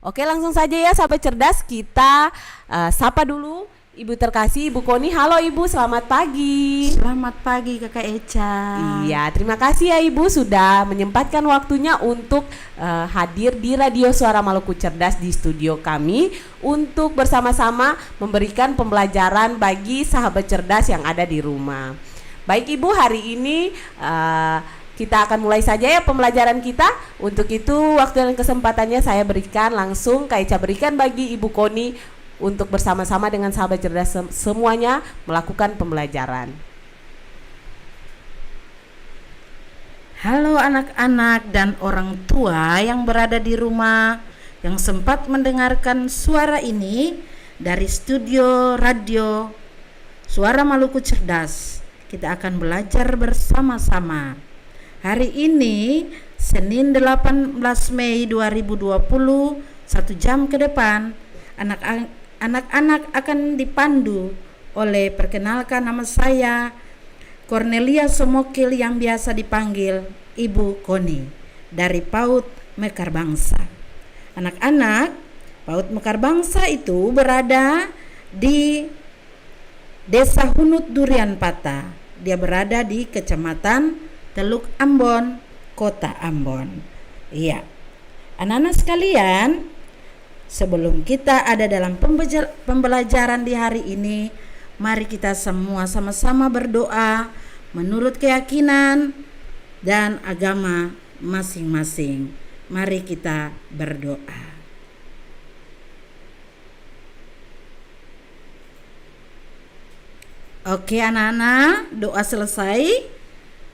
Oke, langsung saja ya sahabat cerdas, kita sapa dulu Ibu terkasih, Ibu Koni. Halo Ibu, selamat pagi. Selamat pagi Kakak Eca. Iya, terima kasih ya Ibu sudah menyempatkan waktunya untuk hadir di Radio Suara Maluku Cerdas di studio kami untuk bersama-sama memberikan pembelajaran bagi sahabat cerdas yang ada di rumah. Baik Ibu, hari ini kita akan mulai saja ya pembelajaran kita. Untuk itu waktu dan kesempatannya saya berikan langsung, Kak Eca berikan bagi Ibu Koni untuk bersama-sama dengan sahabat cerdas semuanya melakukan pembelajaran. Halo anak-anak dan orang tua yang berada di rumah yang sempat mendengarkan suara ini dari studio radio Suara Maluku Cerdas. Kita akan belajar bersama-sama. Hari ini Senin 18 Mei 2020, 1 jam ke depan anak-anak akan dipandu oleh, perkenalkan, nama saya Cornelia Somokil yang biasa dipanggil Ibu Koni dari PAUD Mekar Bangsa. Anak-anak, PAUD Mekar Bangsa itu berada di Desa Hunut Durian Patah. Dia berada di Kecamatan Teluk Ambon, Kota Ambon. Iya. Anak-anak sekalian, sebelum kita ada dalam pembelajaran di hari ini, mari kita semua sama-sama berdoa menurut keyakinan dan agama masing-masing. Mari kita berdoa. Oke anak-anak, doa selesai.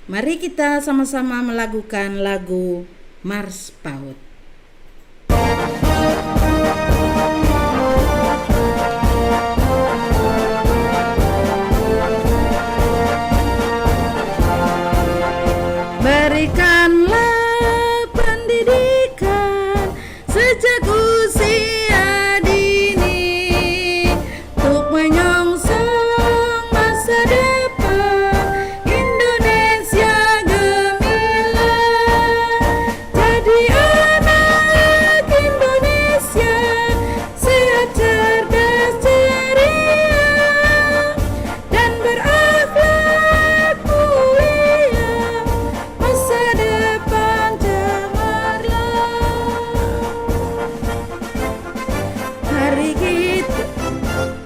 Mari kita sama-sama melakukan lagu Mars PAUD. Berikanlah pendidikan sejak usia dini untuk menyongsong masa depan Indonesia gemilang. Jadi anak Indonesia sehat, cerdas, ceria dan berakhlak mulia. Masa depan cemerlang.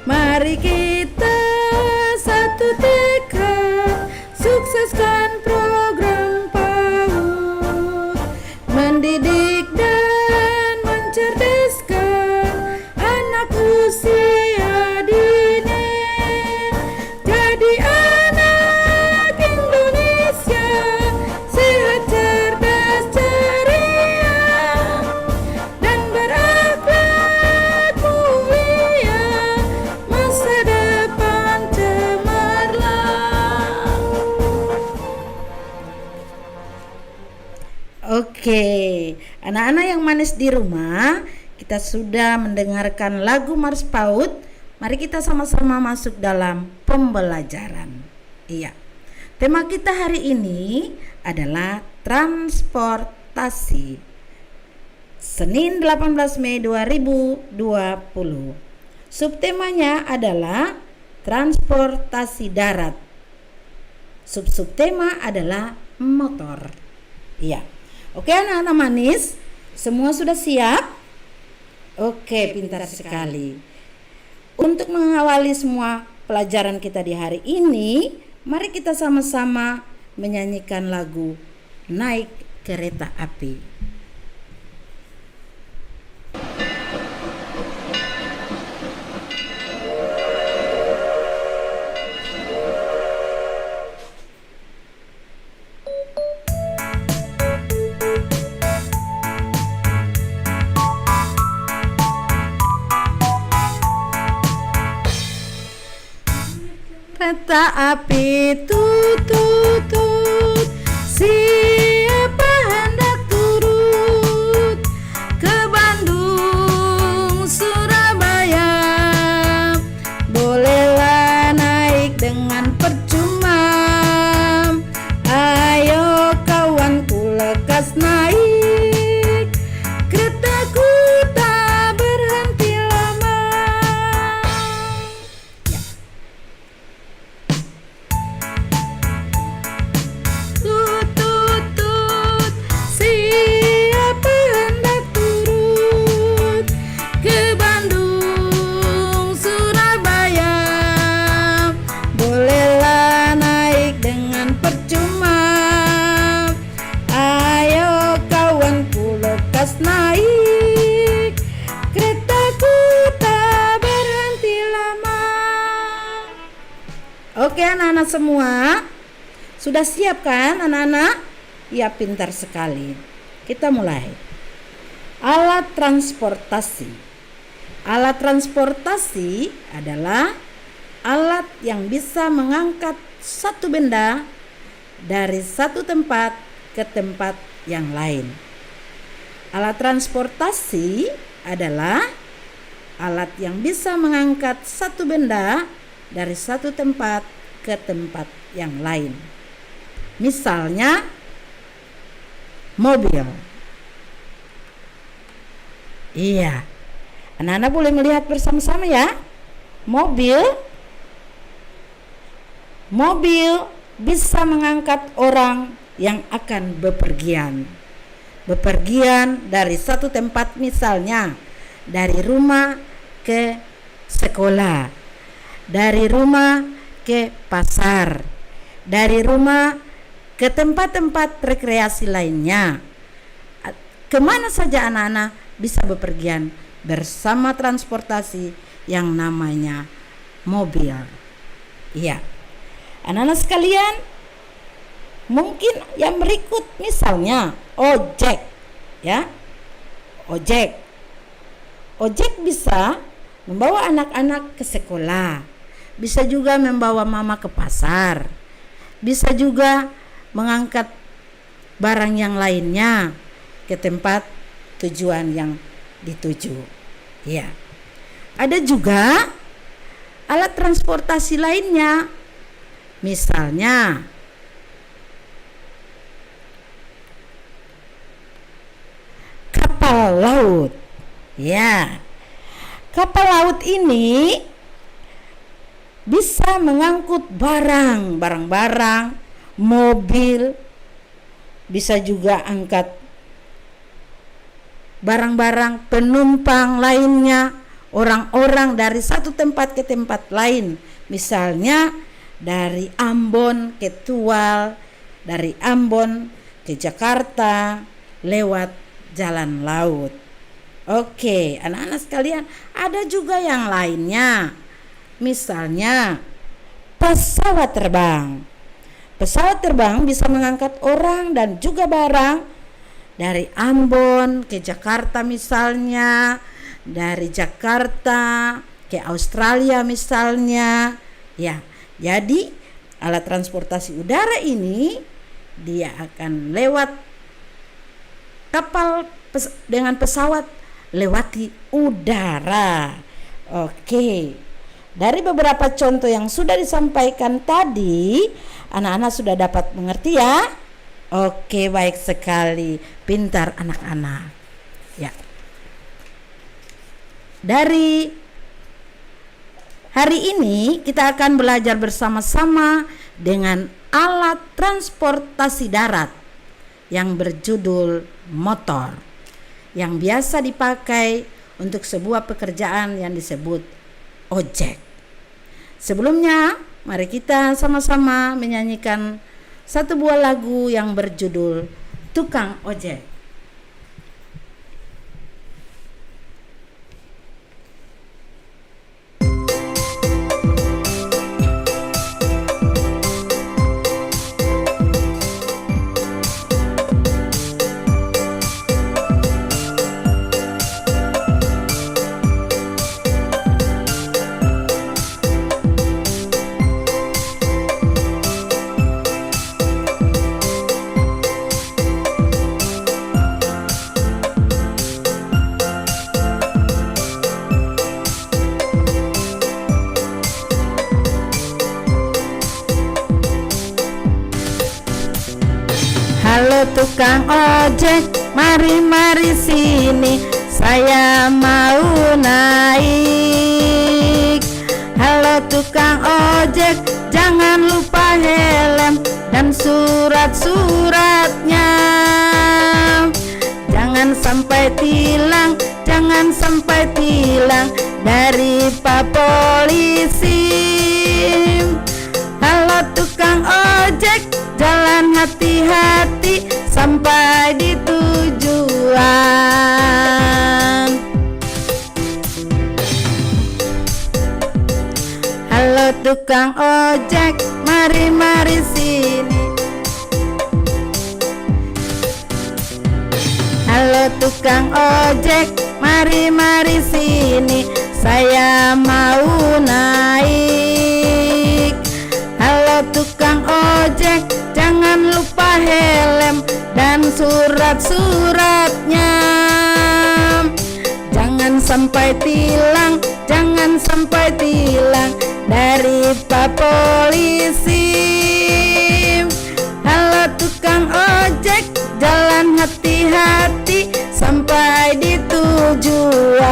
Mari kita satu tekad, sukseskan program PAUD, mendidik dan mencerdaskan anak usia dini. Jadi anak Indonesia sehat, cerdas, ceria dan berakhlak mulia. Masa depan cemerlang. Oke, anak-anak yang manis di rumah, kita sudah mendengarkan lagu Mars PAUD. Mari kita sama-sama masuk dalam pembelajaran. Iya. Tema kita hari ini adalah transportasi. Senin 18 Mei 2020. Subtemanya adalah transportasi darat. Subtema adalah motor. Iya. Oke anak-anak manis, semua sudah siap? Oke, pintar sekali. Untuk mengawali semua pelajaran kita di hari ini, mari kita sama-sama menyanyikan lagu Naik Kereta Api. Kereta api tut tut tut, siapa hendak turut ke Bandung, Surabaya? Bolehlah naik dengan percuma. Ayo kawanku lekas naik, keretaku Oke anak-anak semua, sudah siap kan anak-anak? Ya, pintar sekali. Kita mulai. Alat transportasi. Alat transportasi adalah alat yang bisa mengangkat satu benda dari satu tempat ke tempat yang lain. Alat transportasi adalah alat yang bisa mengangkat satu benda dari satu tempat ke tempat yang lain. Misalnya mobil. Iya. Anak-anak boleh melihat bersama-sama ya. Mobil bisa mengangkat orang yang akan bepergian dari satu tempat, misalnya dari rumah ke sekolah, dari rumah ke pasar, dari rumah ke tempat-tempat rekreasi lainnya. Kemana saja anak-anak bisa bepergian bersama transportasi yang namanya mobil. Iya. Anak-anak sekalian, mungkin yang berikut misalnya ojek, ya. Ojek bisa membawa anak-anak ke sekolah, bisa juga membawa mama ke pasar, bisa juga mengangkat barang yang lainnya ke tempat tujuan yang dituju. Ya. Ada juga alat transportasi lainnya, misalnya kapal laut. Ya. Kapal laut ini bisa mengangkut barang-barang, mobil, bisa juga angkat barang-barang penumpang lainnya, orang-orang dari satu tempat ke tempat lain. Misalnya dari Ambon ke Tual, dari Ambon ke Jakarta lewat jalan laut. Oke, anak-anak sekalian, ada juga yang lainnya. Misalnya pesawat terbang. Pesawat terbang bisa mengangkat orang dan juga barang dari Ambon ke Jakarta misalnya, dari Jakarta ke Australia misalnya. Ya, jadi alat transportasi udara ini dia akan lewat kapal dengan pesawat lewati udara. Oke. Dari beberapa contoh yang sudah disampaikan tadi, anak-anak sudah dapat mengerti ya? Oke, baik sekali. Pintar anak-anak. Ya. Dari hari ini kita akan belajar bersama-sama dengan alat transportasi darat yang berjudul motor, yang biasa dipakai untuk sebuah pekerjaan yang disebut ojek. Sebelumnya, mari kita sama-sama menyanyikan satu buah lagu yang berjudul Tukang Ojek. Halo tukang ojek, mari sini, saya mau naik. Halo tukang ojek, jangan lupa helm dan surat-suratnya. Jangan sampai tilang dari Pak Polisi. Halo tukang ojek, jalan hati-hati sampai di tujuan. Halo tukang ojek, mari sini. Halo tukang ojek, mari sini. Saya mau naik. Halo tukang ojek, jangan lupa helm dan surat-suratnya. Jangan sampai tilang dari Pak Polisi. Halo tukang ojek, jalan hati-hati sampai di tujuan.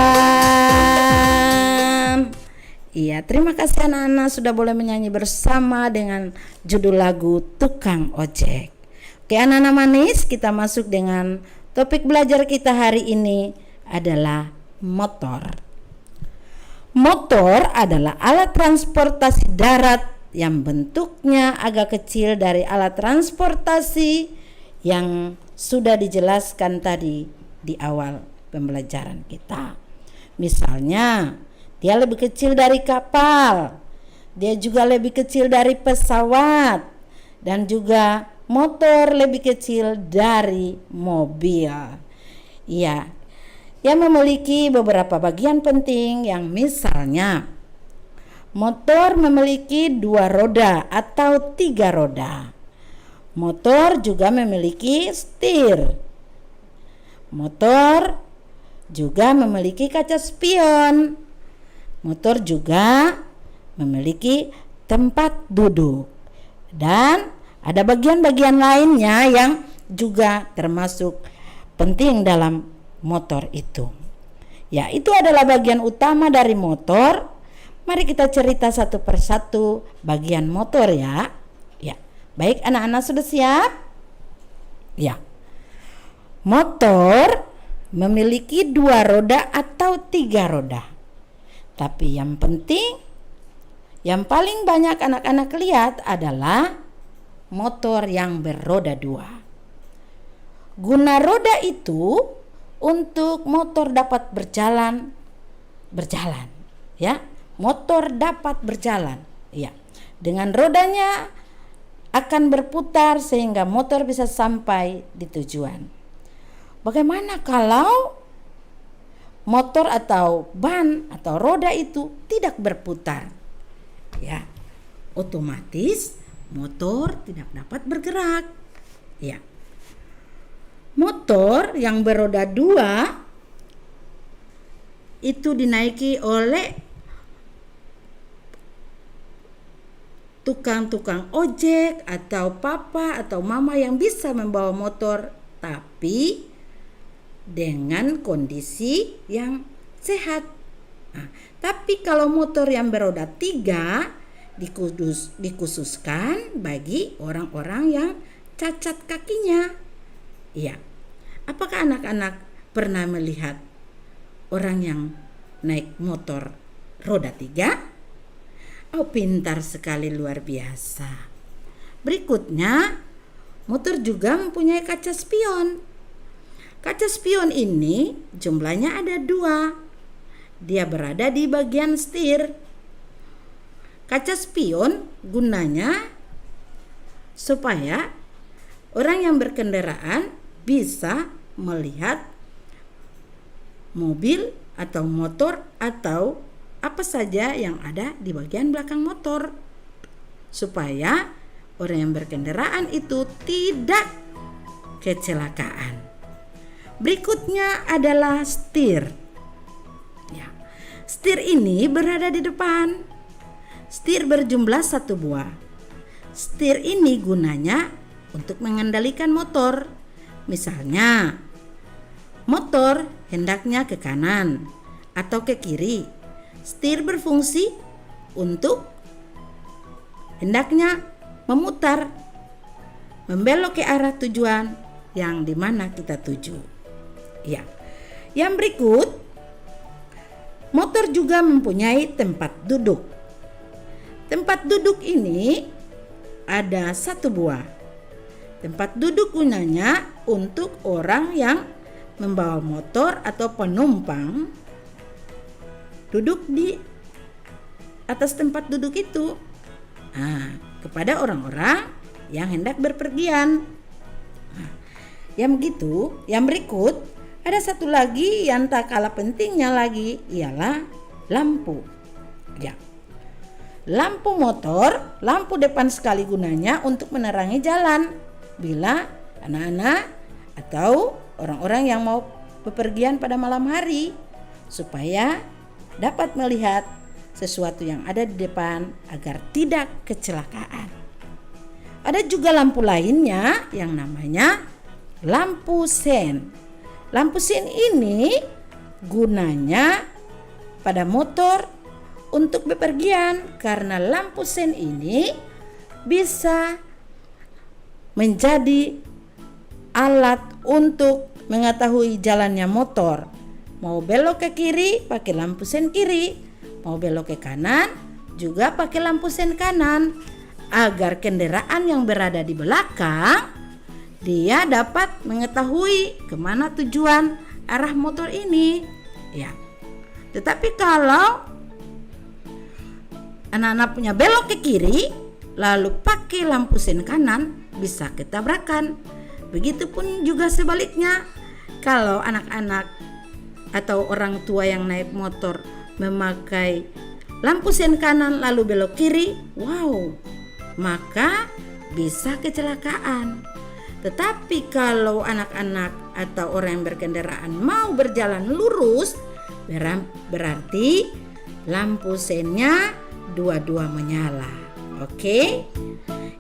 Iya, terima kasih anak-anak sudah boleh menyanyi bersama dengan judul lagu Tukang Ojek. Oke anak-anak manis, kita masuk dengan topik belajar kita hari ini adalah motor. Motor adalah alat transportasi darat yang bentuknya agak kecil dari alat transportasi yang sudah dijelaskan tadi di awal pembelajaran kita. Misalnya, dia lebih kecil dari kapal, dia juga lebih kecil dari pesawat, dan juga motor lebih kecil dari mobil. Iya, yang memiliki beberapa bagian penting yang misalnya motor memiliki 2 roda atau 3 roda. Motor juga memiliki setir. Motor juga memiliki kaca spion. Motor juga memiliki tempat duduk. Dan ada bagian-bagian lainnya yang juga termasuk penting dalam motor itu. Ya, itu adalah bagian utama dari motor. Mari kita cerita satu persatu bagian motor ya. Ya, baik anak-anak sudah siap? Ya. Motor memiliki 2 roda atau 3 roda. Tapi yang penting, yang paling banyak anak-anak lihat adalah motor yang beroda 2. Guna roda itu untuk motor dapat berjalan, ya. Motor dapat berjalan, ya. Dengan rodanya akan berputar sehingga motor bisa sampai di tujuan. Bagaimana kalau motor atau ban atau roda itu tidak berputar? Ya, otomatis motor tidak dapat bergerak. Ya. Motor yang beroda 2 itu dinaiki oleh tukang-tukang ojek atau papa atau mama yang bisa membawa motor tapi dengan kondisi yang sehat. Nah, tapi kalau motor yang beroda 3 dikhususkan bagi orang-orang yang cacat kakinya. Iya. Apakah anak-anak pernah melihat orang yang naik motor roda 3? Oh, pintar sekali, luar biasa. Berikutnya, motor juga mempunyai kaca spion. Kaca spion ini jumlahnya ada 2. Dia berada di bagian setir. Kaca spion gunanya supaya orang yang berkendaraan bisa melihat mobil atau motor atau apa saja yang ada di bagian belakang motor, supaya orang yang berkendaraan itu tidak kecelakaan. Berikutnya adalah setir. Ya, setir ini berada di depan. Setir berjumlah 1 buah. Setir ini gunanya untuk mengendalikan motor. Misalnya, motor hendaknya ke kanan atau ke kiri. Setir berfungsi untuk hendaknya memutar, membelok ke arah tujuan yang dimana kita tuju. Ya. Yang berikut, motor juga mempunyai tempat duduk. Tempat duduk ini ada 1 buah. Tempat duduk gunanya untuk orang yang membawa motor atau penumpang duduk di atas tempat duduk itu. Nah, kepada orang-orang yang hendak berpergian. Nah, yang berikut ada satu lagi yang tak kalah pentingnya lagi, ialah lampu. Ya. Lampu motor, lampu depan sekali gunanya untuk menerangi jalan bila anak-anak atau orang-orang yang mau bepergian pada malam hari, supaya dapat melihat sesuatu yang ada di depan agar tidak kecelakaan. Ada juga lampu lainnya yang namanya lampu sen. Lampu sen ini gunanya pada motor untuk bepergian, karena lampu sen ini bisa menjadi alat untuk mengetahui jalannya motor. Mau belok ke kiri pakai lampu sen kiri, mau belok ke kanan juga pakai lampu sen kanan, agar kendaraan yang berada di belakang dia dapat mengetahui kemana tujuan arah motor ini. Ya. Tetapi kalau anak-anak punya belok ke kiri lalu pakai lampu sen kanan, bisa ketabrakan. Begitupun juga sebaliknya, kalau anak-anak atau orang tua yang naik motor memakai lampu sen kanan lalu belok kiri, maka bisa kecelakaan. Tetapi kalau anak-anak atau orang yang berkendaraan mau berjalan lurus, berarti lampu sennya dua-dua menyala. Oke?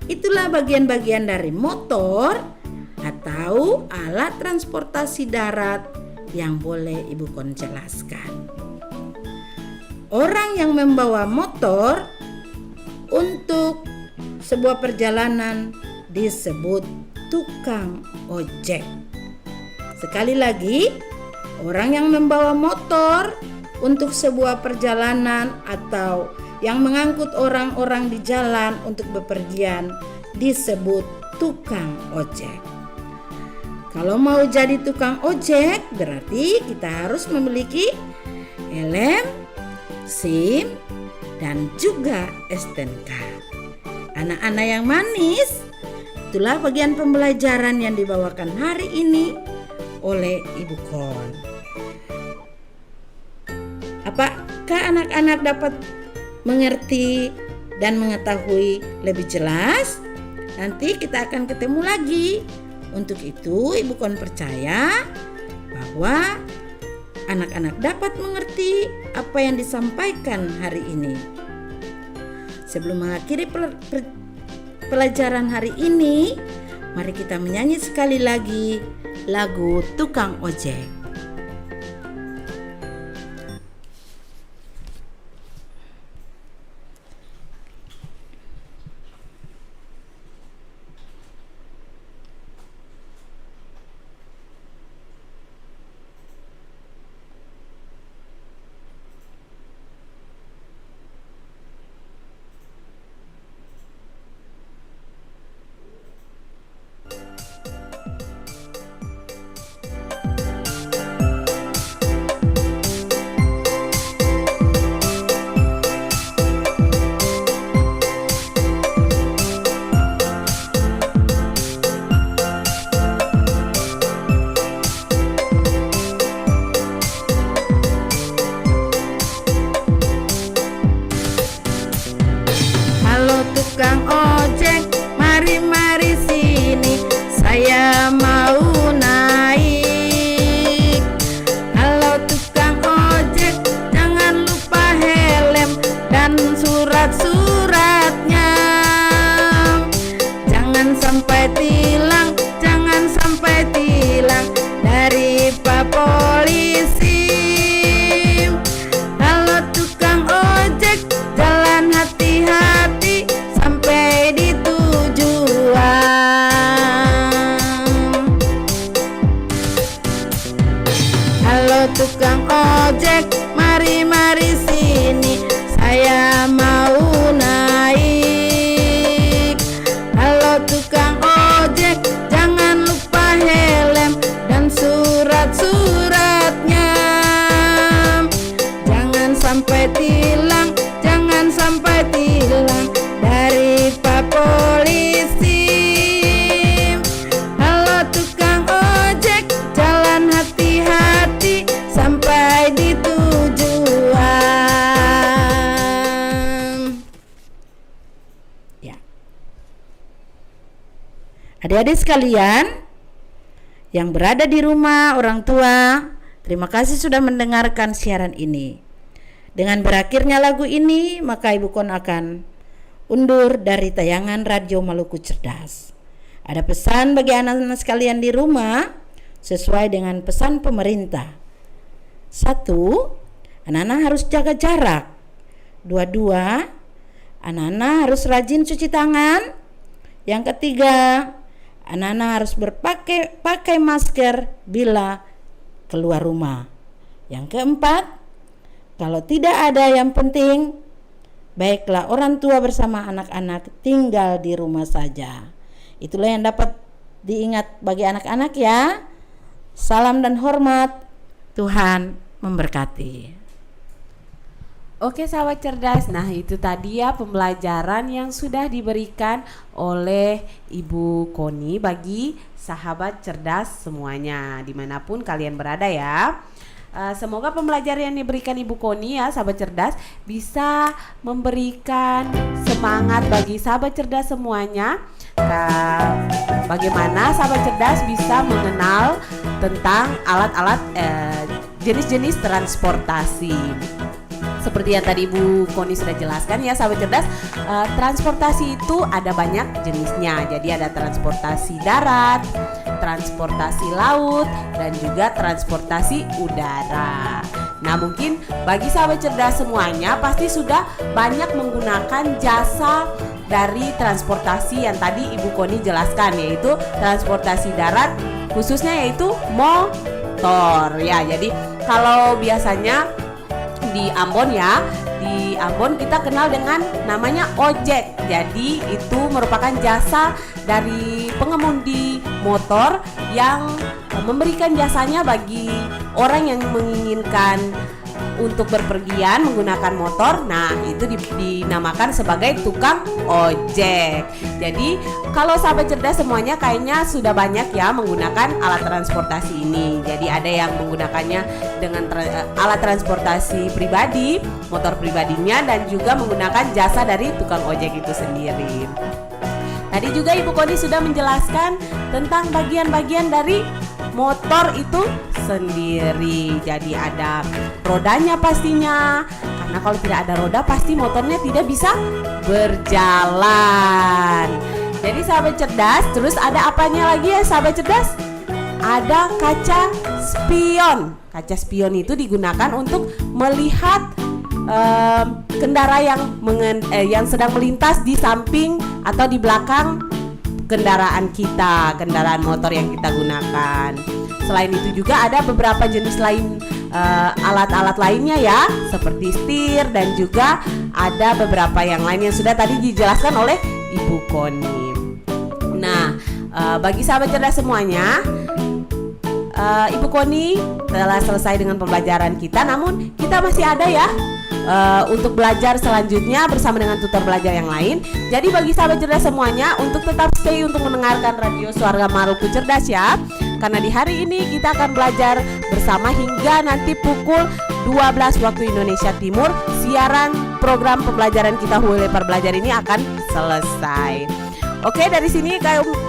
Itulah bagian-bagian dari motor atau alat transportasi darat yang boleh Ibu Kon jelaskan. Orang yang membawa motor untuk sebuah perjalanan disebut tukang ojek. Sekali lagi, orang yang membawa motor untuk sebuah perjalanan atau yang mengangkut orang-orang di jalan untuk bepergian disebut tukang ojek. Kalau mau jadi tukang ojek, berarti kita harus memiliki helm, SIM, dan juga STNK. Anak-anak yang manis, itulah bagian pembelajaran yang dibawakan hari ini oleh Ibu Kon. Apakah anak-anak dapat mengerti dan mengetahui lebih jelas? Nanti kita akan ketemu lagi. Untuk itu Ibu Kon percaya bahwa anak-anak dapat mengerti apa yang disampaikan hari ini. Sebelum mengakhiri pelajaran hari ini, mari kita menyanyi sekali lagi lagu Tukang Ojek. Tukang ojek, mari sini, saya mau naik. Halo tukang ojek, jangan lupa helm dan surat-suratnya. Jangan sampai tilang dari Pak Polisi. Halo tukang ojek, jalan hati-hati sampai di tujuan. Halo tukang ojek, mari sini, saya mau naik. Halo tukang ojek, jangan lupa helm dan surat-suratnya. Jangan sampai tilang, jangan sampai Adik-adik sekalian yang berada di rumah, orang tua, terima kasih sudah mendengarkan siaran ini. Dengan berakhirnya lagu ini, maka Ibu Kon akan undur dari tayangan Radio Maluku Cerdas. Ada pesan bagi anak-anak sekalian di rumah sesuai dengan pesan pemerintah. 1. Anak-anak harus jaga jarak. 2. Anak-anak harus rajin cuci tangan. Yang ketiga, anak-anak harus pakai masker bila keluar rumah. Yang keempat, kalau tidak ada yang penting, baiklah orang tua bersama anak-anak tinggal di rumah saja. Itulah yang dapat diingat bagi anak-anak ya. Salam dan hormat, Tuhan memberkati. Oke sahabat cerdas, nah itu tadi ya pembelajaran yang sudah diberikan oleh Ibu Koni bagi sahabat cerdas semuanya dimanapun kalian berada ya. Semoga pembelajaran yang diberikan Ibu Koni ya sahabat cerdas bisa memberikan semangat bagi sahabat cerdas semuanya. Bagaimana sahabat cerdas bisa mengenal tentang alat-alat jenis-jenis transportasi. Seperti yang tadi Ibu Koni sudah jelaskan ya sahabat cerdas, transportasi itu ada banyak jenisnya. Jadi ada transportasi darat, transportasi laut, dan juga transportasi udara. Nah mungkin bagi sahabat cerdas semuanya pasti sudah banyak menggunakan jasa dari transportasi yang tadi Ibu Koni jelaskan, yaitu transportasi darat khususnya yaitu motor ya. Jadi kalau biasanya di Ambon ya, di Ambon kita kenal dengan namanya ojek. Jadi itu merupakan jasa dari pengemudi motor yang memberikan jasanya bagi orang yang menginginkan untuk berpergian menggunakan motor. Nah itu dinamakan sebagai tukang ojek. Jadi kalau sahabat cerdas semuanya kayaknya sudah banyak ya menggunakan alat transportasi ini. Jadi ada yang menggunakannya dengan alat transportasi pribadi, motor pribadinya, dan juga menggunakan jasa dari tukang ojek itu sendiri. Tadi juga Ibu Koni sudah menjelaskan tentang bagian-bagian dari motor itu sendiri. Jadi ada rodanya pastinya, karena kalau tidak ada roda pasti motornya tidak bisa berjalan. Jadi sahabat cerdas, terus ada apanya lagi ya sahabat cerdas? Ada kaca spion. Kaca spion itu digunakan untuk melihat kendara yang sedang melintas di samping atau di belakang kendaraan kita, kendaraan motor yang kita gunakan. Selain itu juga ada beberapa jenis lain alat-alat lainnya ya, seperti setir, dan juga ada beberapa yang lain yang sudah tadi dijelaskan oleh Ibu Koni. Nah, bagi sahabat cerdas semuanya, Ibu Koni telah selesai dengan pembelajaran kita, namun kita masih ada ya untuk belajar selanjutnya bersama dengan tutor belajar yang lain. Jadi bagi sahabat cerdas semuanya untuk tetap stay untuk mendengarkan Radio Suara Maluku Cerdas ya. Karena di hari ini kita akan belajar bersama hingga nanti pukul 12 waktu Indonesia Timur. Siaran program pembelajaran kita Huilepar Belajar ini akan selesai. Oke, dari sini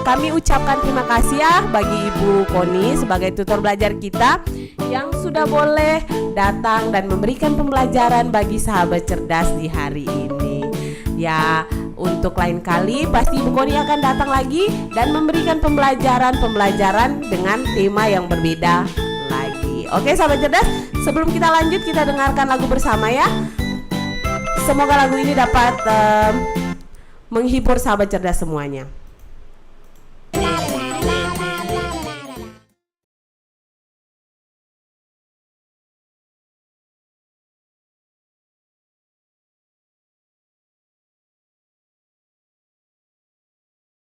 kami ucapkan terima kasih ya bagi Ibu Koni sebagai tutor belajar kita yang sudah boleh datang dan memberikan pembelajaran bagi sahabat cerdas di hari ini. Ya, untuk lain kali pasti Ibu Koni akan datang lagi dan memberikan pembelajaran dengan tema yang berbeda lagi. Oke sahabat cerdas, sebelum kita lanjut kita dengarkan lagu bersama ya. Semoga lagu ini dapat menghibur sahabat cerdas semuanya.